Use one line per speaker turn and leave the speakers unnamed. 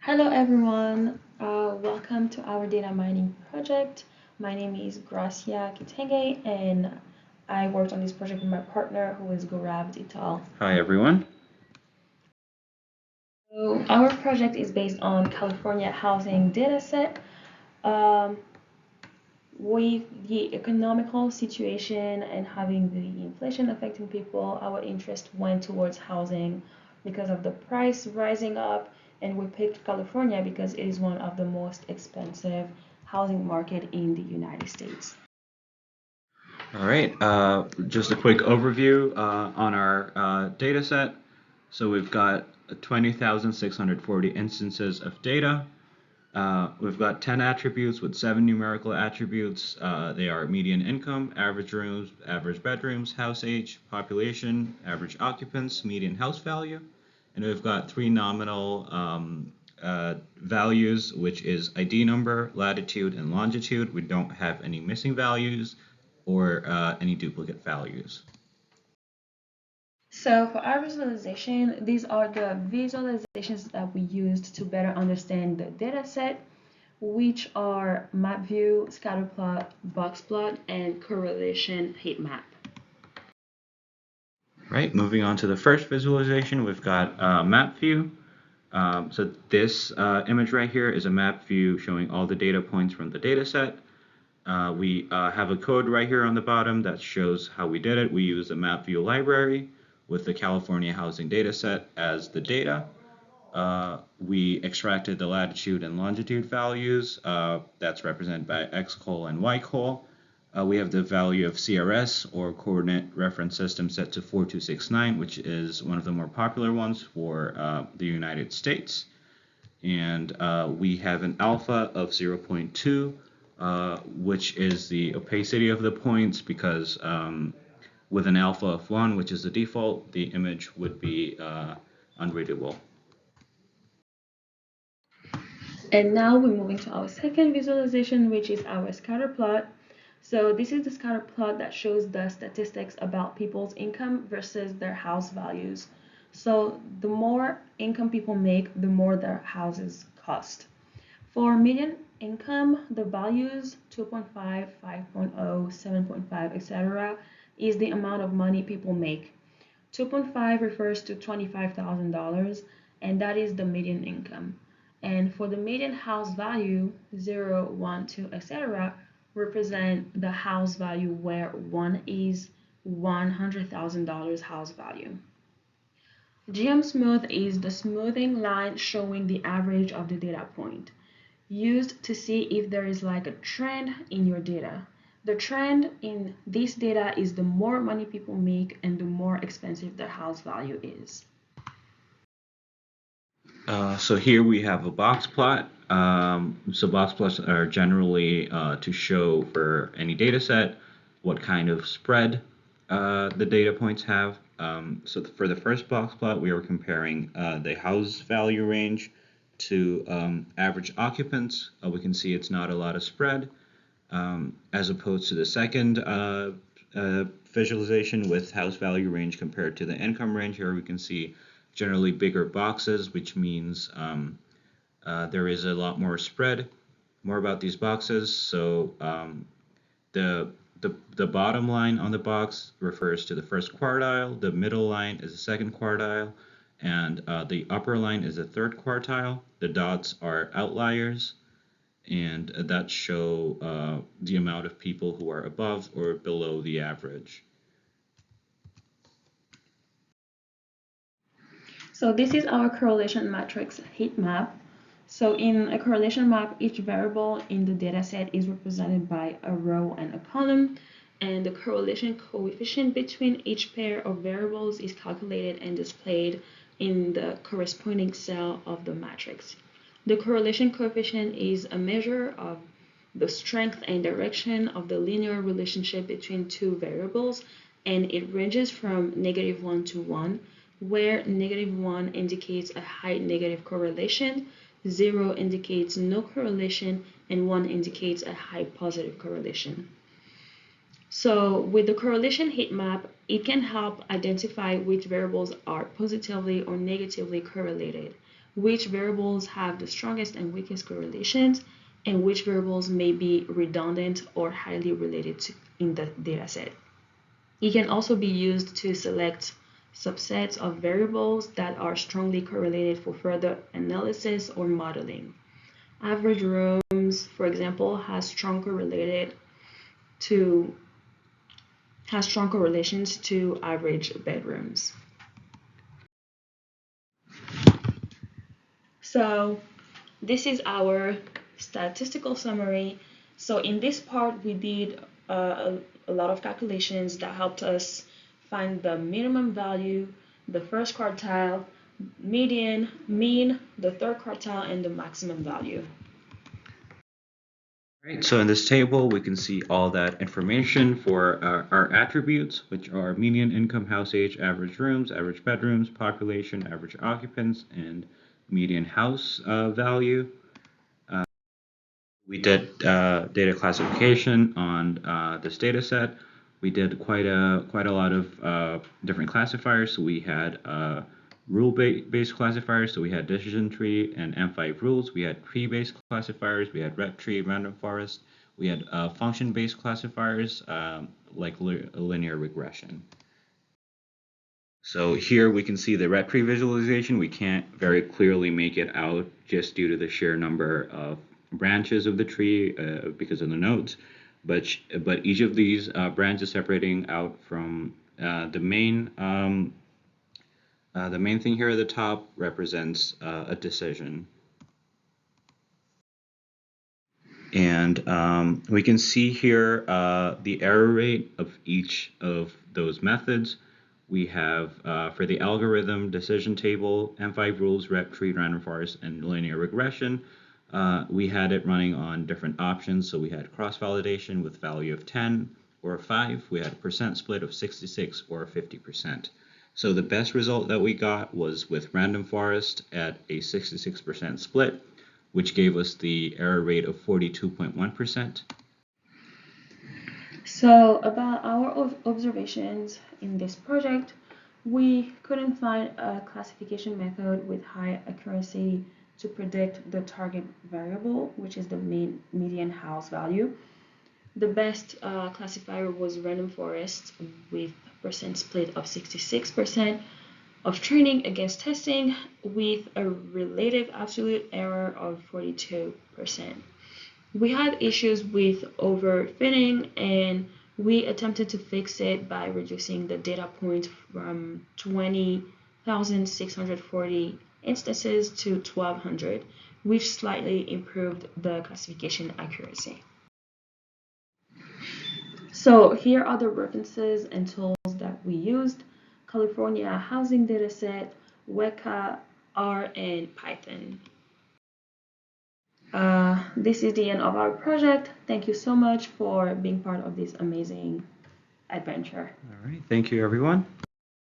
Hello everyone, welcome to our data mining project. My name is Gracia Kitenge and I worked on this project with my partner who is Gaurav Dital.
Hi, everyone.
So our project is based on California housing dataset. Um, with the economical situation and having the inflation affecting people, our interest went towards housing because of the price rising up, and we picked California because it is one of the most expensive housing market in the United States.
All right, just a quick overview on our data set. So we've got 20,640 instances of data. We've got 10 attributes with 7 numerical attributes. They are median income, average rooms, average bedrooms, house age, population, average occupants, median house value. And we've got 3 nominal values, which is ID number, latitude, and longitude. We don't have any missing values or any duplicate values.
So for our visualization, these are the visualizations that we used to better understand the data set, which are map view, scatter plot, box plot, and correlation heat map.
Right, moving on to the first visualization, we've got map view. So this image right here is a map view showing all the data points from the data set. We have a code right here on the bottom that shows how we did it. We used a map view library with the California housing data set as the data. We extracted the latitude and longitude values. That's represented by X col and Y col. We have the value of CRS, or coordinate reference system, set to 4269, which is one of the more popular ones for the United States. And we have an alpha of 0.2, which is the opacity of the points, because with an alpha of 1, which is the default, the image would be unreadable.
And now we're moving to our second visualization, which is our scatter plot. So this is the scatter plot that shows the statistics about people's income versus their house values. So the more income people make, the more their houses cost. For median income, the values 2.5, 5.0, 7.5, etc. is the amount of money people make. 2.5 refers to $25,000, and that is the median income. And for the median house value, 0, 1, 2, etc., represent the house value where 1 is $100,000 house value. GM smooth is the smoothing line showing the average of the data point, used to see if there is like a trend in your data. The trend in this data is the more money people make and the more expensive the house value is.
So here we have a box plot. So box plots are generally to show for any data set what kind of spread the data points have. So for the first box plot, we are comparing the house value range to average occupants. We can see it's not a lot of spread, as opposed to the second visualization with house value range compared to the income range. Here we can see generally bigger boxes, which means there is a lot more spread. More about these boxes. So the bottom line on the box refers to the first quartile, the middle line is the second quartile, and the upper line is the third quartile. The dots are outliers, and that show the amount of people who are above or below the average.
So this is our correlation matrix heat map. So in a correlation map, each variable in the dataset is represented by a row and a column, and the correlation coefficient between each pair of variables is calculated and displayed in the corresponding cell of the matrix. The correlation coefficient is a measure of the strength and direction of the linear relationship between two variables, and it ranges from -1 to 1, where -1 indicates a high negative correlation, 0 indicates no correlation, and 1 indicates a high positive correlation. So with the correlation heat map, it can help identify which variables are positively or negatively correlated. which variables have the strongest and weakest correlations, and which variables may be redundant or highly related in the dataset. It can also be used to select subsets of variables that are strongly correlated for further analysis or modeling. Average rooms, for example, has strong correlations to average bedrooms. So this is our statistical summary. So in this part, we did a lot of calculations that helped us find the minimum value, the first quartile, median, mean, the third quartile, and the maximum value.
Right, so in this table, we can see all that information for our attributes, which are median income, house age, average rooms, average bedrooms, population, average occupants, and median house value. We did data classification on this data set. We did quite a lot of different classifiers. So we had rule-based classifiers. So we had decision tree and M5 rules. We had tree-based classifiers. We had rep tree, random forest. We had function-based classifiers like linear regression. So here we can see the rep tree visualization. We can't very clearly make it out just due to the sheer number of branches of the tree because of the nodes, but each of these branches separating out from the main thing here at the top represents a decision. And we can see here the error rate of each of those methods. We have, for the algorithm, decision table, M5 rules, rep tree, random forest, and linear regression. We had it running on different options. So we had cross-validation with value of 10 or 5. We had a percent split of 66 or 50%. So the best result that we got was with random forest at a 66% split, which gave us the error rate of 42.1%.
So about our observations in this project, we couldn't find a classification method with high accuracy to predict the target variable, which is the median house value. The best classifier was random forest with percent split of 66% of training against testing with a relative absolute error of 42%. We had issues with overfitting, and we attempted to fix it by reducing the data point from 20,640 instances to 1,200, which slightly improved the classification accuracy. So here are the references and tools that we used: California Housing Dataset, Weka, R, and Python. This is the end of our project. Thank you so much for being part of this amazing adventure.
All right, thank you, everyone.